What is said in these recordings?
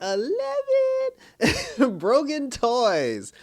11. Broken toys.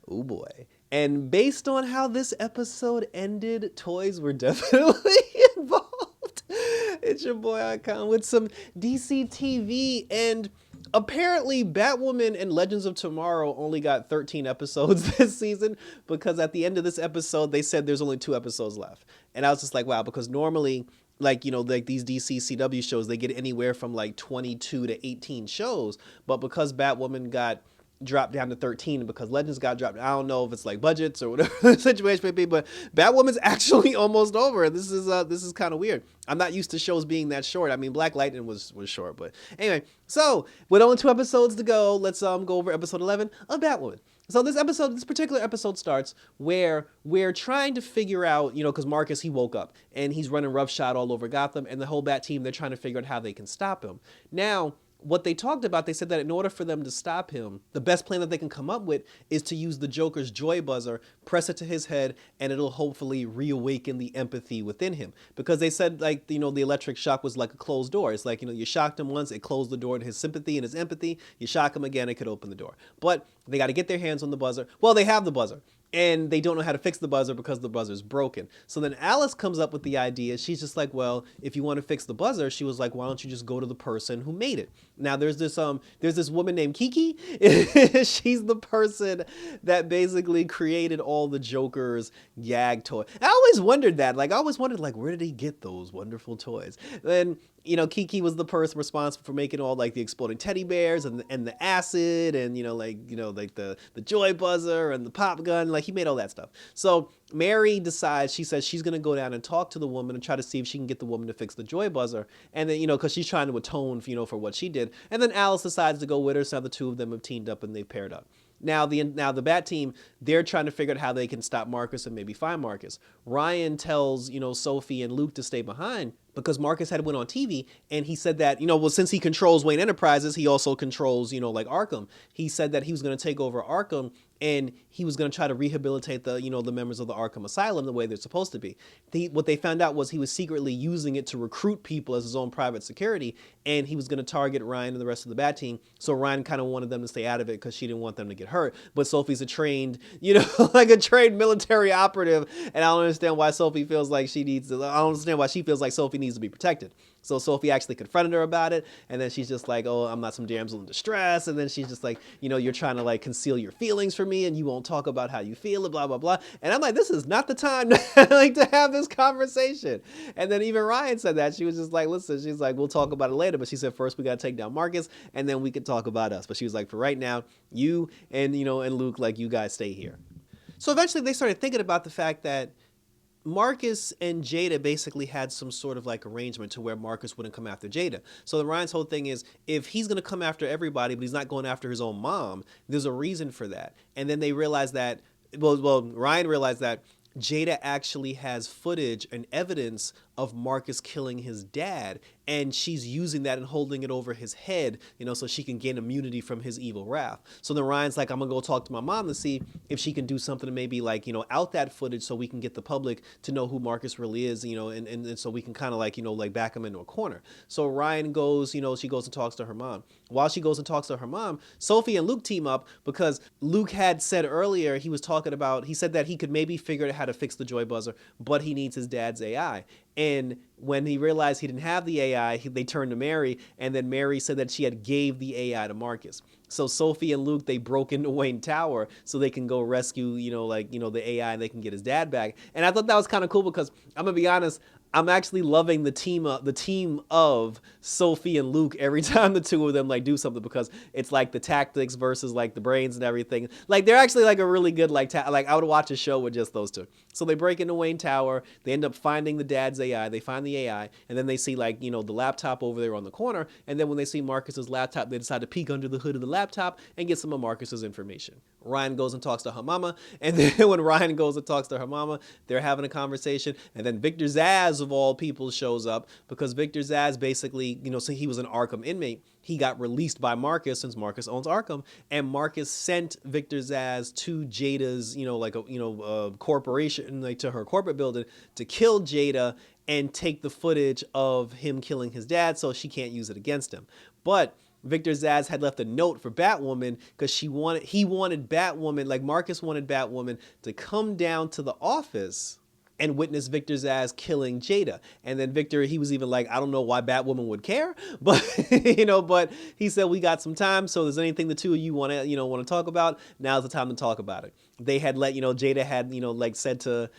Oh boy. And based on how this episode ended, toys were definitely involved. It's your boy Icon with some DC TV, and apparently Batwoman and Legends of Tomorrow only got 13 episodes this season, because at the end of this episode they said there's only 2 episodes left. And I was just like, wow, because normally, like, like these DC CW shows, they get anywhere from like 22 to 18 shows, but because Batwoman got dropped down to 13 because Legends got dropped, I don't know if it's like budgets or whatever the situation may be, but Batwoman's actually almost over. This is kind of weird. I'm not used to shows being that short. I mean, Black Lightning was short, but anyway. So with only 2 episodes to go, let's go over episode 11 of Batwoman. So this particular episode starts where we're trying to figure out, because Marcus, he woke up and he's running roughshod all over Gotham, and the whole Bat team, they're trying to figure out how they can stop him. Now, what they talked about, they said that in order for them to stop him, the best plan that they can come up with is to use the Joker's joy buzzer, press it to his head, and it'll hopefully reawaken the empathy within him. Because they said, like, the electric shock was like a closed door. It's like, you shocked him once, it closed the door to his sympathy and his empathy. You shock him again, it could open the door. But they got to get their hands on the buzzer. Well, they have the buzzer, and they don't know how to fix the buzzer because the buzzer's broken. So then Alice comes up with the idea. She's just like, well, if you want to fix the buzzer, she was like, why don't you just go to the person who made it? Now there's this woman named Kiki. She's the person that basically created all the Joker's gag toy. I always wondered that. Like, I always wondered, like, where did he get those wonderful toys? And Kiki was the person responsible for making all like the exploding teddy bears and the acid and like the joy buzzer and the pop gun. Like, he made all that stuff. So Mary decides, she says she's gonna go down and talk to the woman and try to see if she can get the woman to fix the joy buzzer. And then because she's trying to atone for what she did. And then Alice decides to go with her. So now the two of them have teamed up and they've paired up. Now the Bat team, they're trying to figure out how they can stop Marcus and maybe find Marcus. Ryan tells Sophie and Luke to stay behind because Marcus had went on TV and he said that since he controls Wayne Enterprises, he also controls like Arkham. He said that he was going to take over Arkham and he was going to try to rehabilitate the the members of the Arkham Asylum the way they're supposed to be. What they found out was he was secretly using it to recruit people as his own private security, and he was going to target Ryan and the rest of the Bat team. So Ryan kind of wanted them to stay out of it because she didn't want them to get hurt. But Sophie's a trained, like a trained military operative, and I don't understand why Sophie feels like she needs to. I don't understand why she feels like Sophie needs to be protected. So Sophie actually confronted her about it, and then she's just like, oh, I'm not some damsel in distress, and then she's just like, you're trying to like conceal your feelings from me, and you won't talk about how you feel, and blah, blah, blah. And I'm like, this is not the time to have this conversation. And then even Ryan said that. She was just like, listen, she's like, we'll talk about it later, but she said, first we got to take down Marcus, and then we can talk about us. But she was like, for right now, you and, and Luke, like, you guys stay here. So eventually they started thinking about the fact that Marcus and Jada basically had some sort of like arrangement to where Marcus wouldn't come after Jada. So then Ryan's whole thing is, if he's going to come after everybody, but he's not going after his own mom, there's a reason for that. And then they realized that, Ryan realized that Jada actually has footage and evidence of Marcus killing his dad, and she's using that and holding it over his head, so she can gain immunity from his evil wrath. So then Ryan's like, I'm gonna go talk to my mom to see if she can do something to maybe like, out that footage so we can get the public to know who Marcus really is, and so we can kind of like, like back him into a corner. So Ryan goes, she goes and talks to her mom. While she goes and talks to her mom, Sophie and Luke team up because Luke had said earlier, he said that he could maybe figure out how to fix the joy buzzer, but he needs his dad's AI. And when he realized he didn't have the AI, they turned to Mary, and then Mary said that she had gave the AI to Marcus. So Sophie and Luke, they broke into Wayne Tower so they can go rescue, the AI, and they can get his dad back. And I thought that was kind of cool because I'm gonna be honest, I'm actually loving the team of Sophie and Luke every time the two of them like do something, because it's like the tactics versus like the brains and everything. Like, they're actually like a really good like I would watch a show with just those two. So they break into Wayne Tower, they end up finding the dad's AI, they find the AI, and then they see like the laptop over there on the corner, and then when they see Marcus's laptop, they decide to peek under the hood of the laptop and get some of Marcus's information. Ryan goes and talks to her mama, and then when Ryan goes and talks to her mama, they're having a conversation, and then Victor Zsasz of all people shows up, because Victor Zsasz basically, so he was an Arkham inmate. He got released by Marcus since Marcus owns Arkham, and Marcus sent Victor Zsasz to Jada's, corporation, like to her corporate building, to kill Jada and take the footage of him killing his dad so she can't use it against him. But Victor Zsasz had left a note for Batwoman because he wanted Batwoman, like Marcus wanted Batwoman to come down to the office and witness Victor Zsasz killing Jada. And then Victor, he was even like, I don't know why Batwoman would care, but but he said, we got some time, so if there's anything the two of you want to talk about, now's the time to talk about it. They had let, Jada had, like said to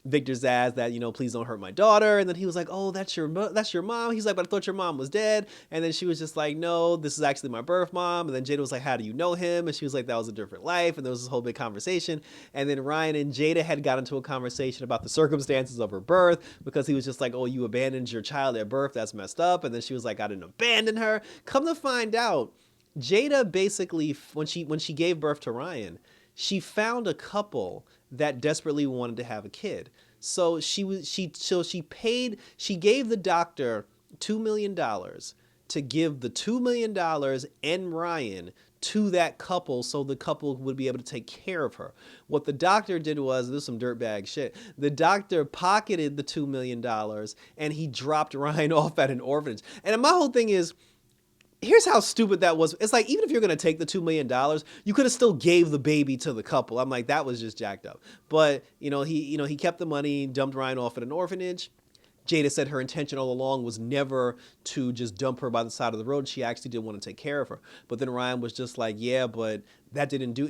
Victor Zsasz that, please don't hurt my daughter. And then he was like, oh, that's your mom. He's like, but I thought your mom was dead. And then she was just like, no, this is actually my birth mom. And then Jada was like, how do you know him? And she was like, that was a different life. And there was this whole big conversation. And then Ryan and Jada had got into a conversation about the circumstances of her birth, because he was just like, oh, you abandoned your child at birth. That's messed up. And then she was like, I didn't abandon her. Come to find out, Jada basically, when she gave birth to Ryan, she found a couple that desperately wanted to have a kid. So she gave the doctor $2 million to give the $2 million and Ryan to that couple, so the couple would be able to take care of her. What the doctor did was, this is some dirtbag shit, the doctor pocketed the $2 million and he dropped Ryan off at an orphanage. And my whole thing is, here's how stupid that was. It's like, even if you're going to take the $2 million, you could have still gave the baby to the couple. I'm like, that was just jacked up. But, he kept the money, dumped Ryan off at an orphanage. Jada said her intention all along was never to just dump her by the side of the road. She actually did want to take care of her. But then Ryan was just like, yeah, but that didn't do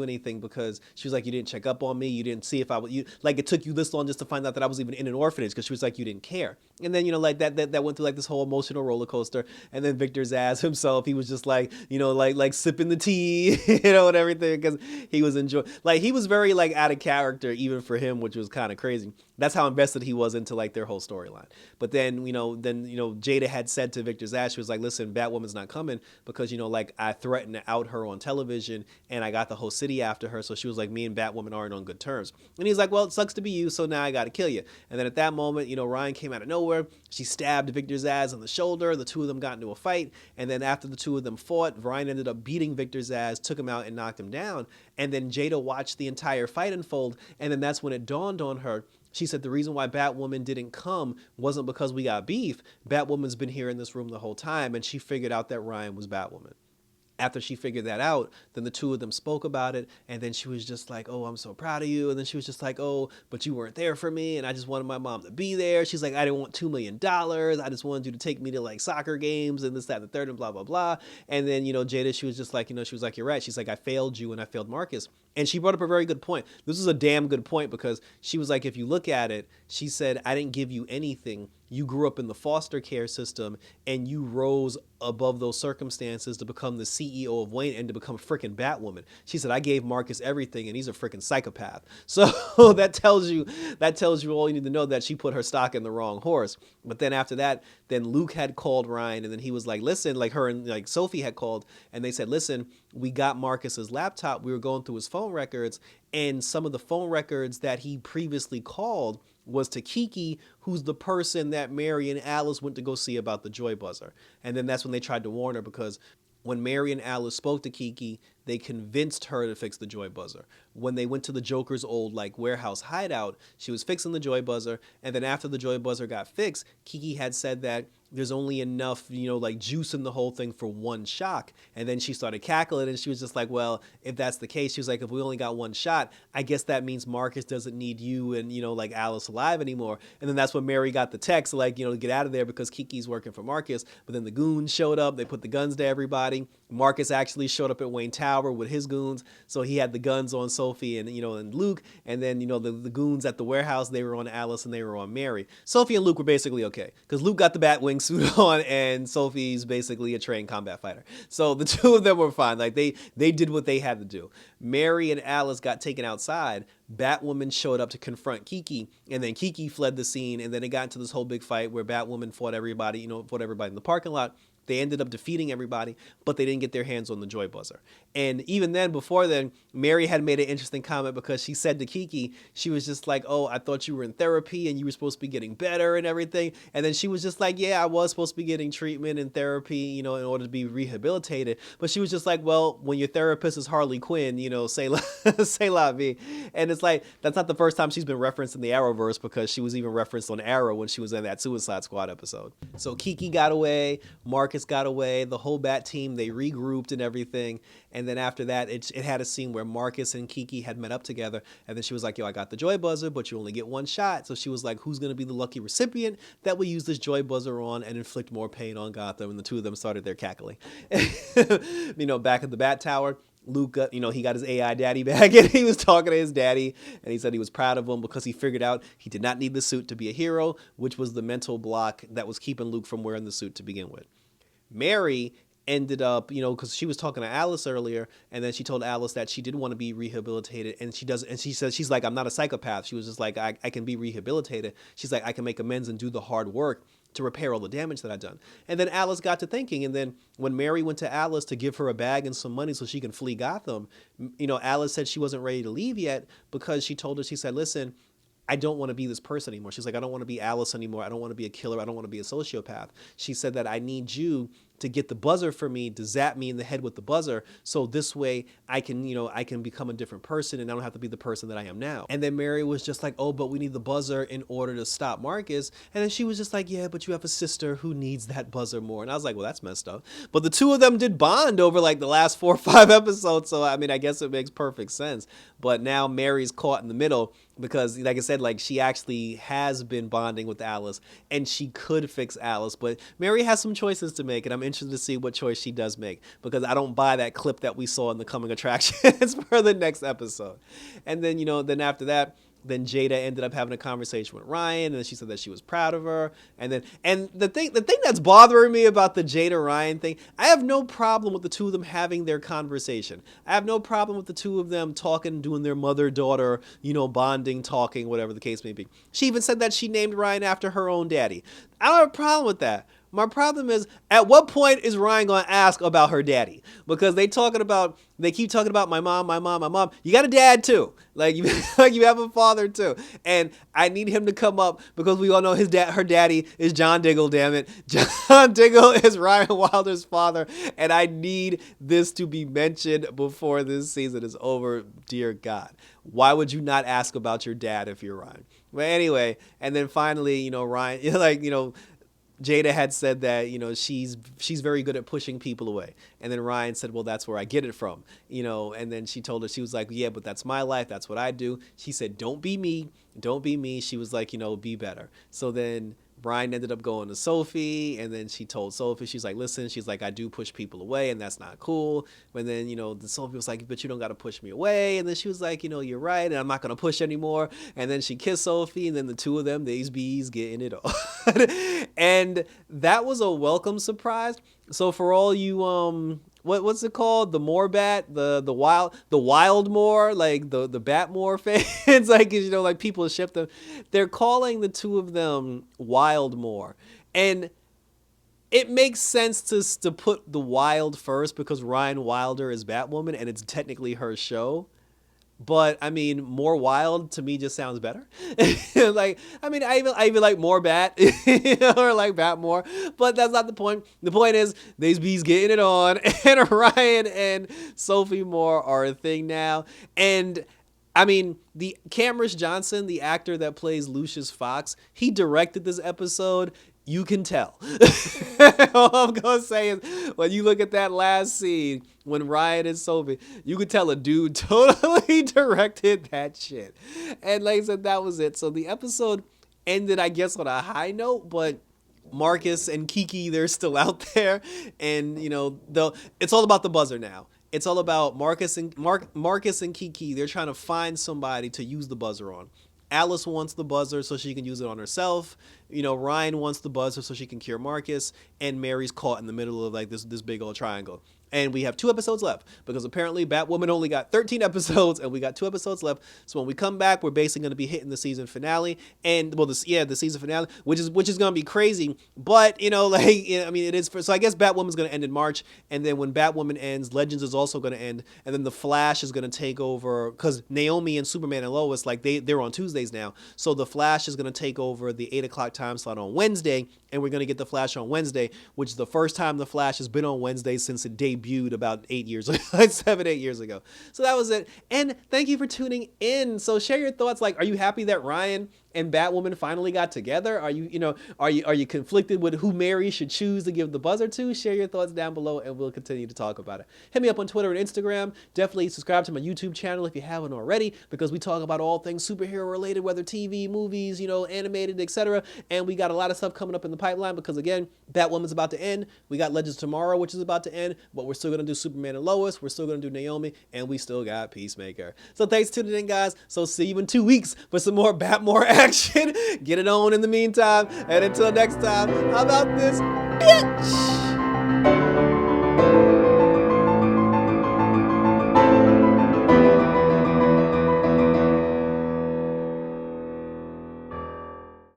anything, because she was like, you didn't check up on me. You didn't see if I would, it took you this long just to find out that I was even in an orphanage, because she was like, you didn't care. And then, that went through like this whole emotional roller coaster. And then Victor Zsasz himself, he was just like, like sipping the tea, and everything, because he was enjoying, like, he was very like out of character even for him, which was kind of crazy. That's how invested he was into like their whole storyline. But then, Jada had said to Victor Zsasz, she was like, listen, Batwoman's not coming because, like, I threatened to out her on television and I got the whole city after her. So she was like, me and Batwoman aren't on good terms. And he's like, well, it sucks to be you, so now I got to kill you. And then at that moment, Ryan came out of nowhere. She stabbed Victor Zsasz on the shoulder. The two of them got into a fight. And then after the two of them fought, Ryan ended up beating Victor Zsasz, took him out and knocked him down. And then Jada watched the entire fight unfold. And then that's when it dawned on her. She said the reason why Batwoman didn't come wasn't because we got beef. Batwoman's been here in this room the whole time, and she figured out that Ryan was Batwoman. After she figured that out, then the two of them spoke about it, and then she was just like, oh, I'm so proud of you. And then she was just like, oh, but you weren't there for me, and I just wanted my mom to be there. She's like, I didn't want $2 million. I just wanted you to take me to like soccer games and this, that, and the third, and blah, blah, blah. And then, Jada, she was just like, she was like, you're right. She's like, I failed you and I failed Marcus. And she brought up a very good point. This is a damn good point, because she was like, if you look at it, she said, I didn't give you anything. You grew up in the foster care system and you rose above those circumstances to become the CEO of Wayne and to become freaking Batwoman. She said, I gave Marcus everything and he's a freaking psychopath. So that tells you all you need to know, that she put her stock in the wrong horse. But then after that, then Luke had called Ryan, and then he was like, listen, like her and like Sophie had called, and they said, listen, we got Marcus's laptop. We were going through his phone records, and some of the phone records that he previously called was to Kiki, who's the person that Mary and Alice went to go see about the Joy Buzzer. And then that's when they tried to warn her, because when Mary and Alice spoke to Kiki, they convinced her to fix the Joy Buzzer. When they went to the Joker's old like warehouse hideout, she was fixing the Joy Buzzer, and then after the Joy Buzzer got fixed, Kiki had said that there's only enough, like juice in the whole thing for one shock. And then she started cackling, and she was just like, well, if that's the case, she was like, if we only got one shot, I guess that means Marcus doesn't need you and, like Alice alive anymore. And then that's when Mary got the text, like, to get out of there because Kiki's working for Marcus. But then the goons showed up. They put the guns to everybody. Marcus actually showed up at Wayne Tower with his goons. So he had the guns on Sophie and, and Luke. And then, the goons at the warehouse, they were on Alice and they were on Mary. Sophie and Luke were basically okay, because Luke got the Batwing suit on and Sophie's basically a trained combat fighter. So the two of them were fine. Like they did what they had to do. Mary and Alice got taken outside. Batwoman showed up to confront Kiki, and then Kiki fled the scene, and then it got into this whole big fight where Batwoman fought everybody in the parking lot. They ended up defeating everybody, but they didn't get their hands on the Joy Buzzer. And even then, before then, Mary had made an interesting comment, because she said to Kiki, she was just like, oh, I thought you were in therapy and you were supposed to be getting better and everything. And then she was just like, yeah, I was supposed to be getting treatment and therapy, in order to be rehabilitated. But she was just like, well, when your therapist is Harley Quinn, say la vie. And it's like, that's not the first time she's been referenced in the Arrowverse, because she was even referenced on Arrow when she was in that Suicide Squad episode. So Kiki got away. Marcus Marcus got away, the whole Bat team, they regrouped and everything. And then after that, it had a scene where Marcus and Kiki had met up together. And then she was like, yo, I got the joy buzzer, but you only get one shot. So she was like, who's going to be the lucky recipient that will use this joy buzzer on and inflict more pain on Gotham? And the two of them started their cackling. Back at the Bat Tower, Luke, he got his AI daddy back, and he was talking to his daddy, and he said he was proud of him because he figured out he did not need the suit to be a hero, which was the mental block that was keeping Luke from wearing the suit to begin with. Mary ended up, because she was talking to Alice earlier, and then she told Alice that she didn't want to be rehabilitated, and she says, she's like, I'm not a psychopath. She was just like, I can be rehabilitated. She's like, I can make amends and do the hard work to repair all the damage that I've done. And then Alice got to thinking, and then when Mary went to Alice to give her a bag and some money so she can flee Gotham, Alice said she wasn't ready to leave yet because she told her, she said, listen, I don't want to be this person anymore. She's like, I don't want to be Alice anymore. I don't want to be a killer. I don't want to be a sociopath. She said that I need you to get the buzzer for me, to zap me in the head with the buzzer. So this way I can, I can become a different person and I don't have to be the person that I am now. And then Mary was just like, oh, but we need the buzzer in order to stop Marcus. And then she was just like, yeah, but you have a sister who needs that buzzer more. And I was like, well, that's messed up. But the two of them did bond over like the last 4 or 5 episodes. So, I mean, I guess it makes perfect sense. But now Mary's caught in the middle because, like I said, like she actually has been bonding with Alice and she could fix Alice. But Mary has some choices to make, and I'm interested to see what choice she does make because I don't buy that clip that we saw in the coming attractions for the next episode. And then, then after that, then Jada ended up having a conversation with Ryan, and she said that she was proud of her. And the thing that's bothering me about the Jada Ryan thing, I have no problem with the two of them having their conversation. I have no problem with the two of them talking, doing their mother-daughter, bonding, talking, whatever the case may be. She even said that she named Ryan after her own daddy. I don't have a problem with that. My problem is, at what point is Ryan going to ask about her daddy? Because they keep talking about my mom, my mom, my mom. You got a dad too. Like you have a father too. And I need him to come up because we all know her daddy is John Diggle, damn it. John Diggle is Ryan Wilder's father. And I need this to be mentioned before this season is over. Dear God. Why would you not ask about your dad if you're Ryan? But anyway, and then finally, Ryan, Jada had said that, she's very good at pushing people away. And then Ryan said, well, that's where I get it from, and then she told her, she was like, yeah, but that's my life. That's what I do. She said, don't be me. Don't be me. She was like, be better. So then Brian ended up going to Sophie, and then she told Sophie, she's like, listen, she's like, I do push people away, and that's not cool. But then, the Sophie was like, but you don't got to push me away. And then she was like, you're right, and I'm not going to push anymore. And then she kissed Sophie, and then the two of them, these bees getting it on. And that was a welcome surprise. So for all you, what's it called? The Morbat, the wild Moor, like the Batmore fans, like people ship them. They're calling the two of them Wild Moor. And it makes sense to put the Wild first because Ryan Wilder is Batwoman and it's technically her show. But I mean, more wild to me just sounds better. I even like more Bat or like Bat more, but that's not the point. The point is these bees getting it on, and Ryan and Sophie Moore are a thing now. And I mean, the Cameron Johnson, the actor that plays Lucius Fox, he directed this episode. You can tell. All I'm going to say is when you look at that last scene, when Ryan and Sophie, you could tell a dude totally directed that shit. And like I said, that was it. So the episode ended, I guess, on a high note, but Marcus and Kiki, they're still out there. And, it's all about the buzzer now. It's all about Marcus and Kiki. They're trying to find somebody to use the buzzer on. Alice wants the buzzer so she can use it on herself. Ryan wants the buzzer so she can cure Marcus, and Mary's caught in the middle of like this big old triangle. And we have 2 episodes left because apparently Batwoman only got 13 episodes and we got 2 episodes left. So when we come back, we're basically going to be hitting the season finale and the season finale, which is going to be crazy. But, it is. So I guess Batwoman's going to end in March. And then when Batwoman ends, Legends is also going to end. And then The Flash is going to take over because Naomi and Superman and Lois, they're on Tuesdays now. So The Flash is going to take over the 8 o'clock time slot on Wednesday. And we're going to get The Flash on Wednesday, which is the first time The Flash has been on Wednesday since it debuted about 8 years ago, 7-8 years ago. So that was it. And thank you for tuning in. So share your thoughts. Like, are you happy that Ryan and Batwoman finally got together? Are you conflicted with who Mary should choose to give the buzzer to? Share your thoughts down below, and we'll continue to talk about it. Hit me up on Twitter and Instagram. Definitely subscribe to my YouTube channel if you haven't already, because we talk about all things superhero related, whether TV, movies, animated, etc. And we got a lot of stuff coming up in the pipeline because, again, Batwoman's about to end. We got Legends Tomorrow, which is about to end, but we're still going to do Superman and Lois. We're still going to do Naomi, and we still got Peacemaker. So thanks for tuning in, guys. So see you in 2 weeks for some more Batmore action. Get it on in the meantime. And until next time, how about this, bitch?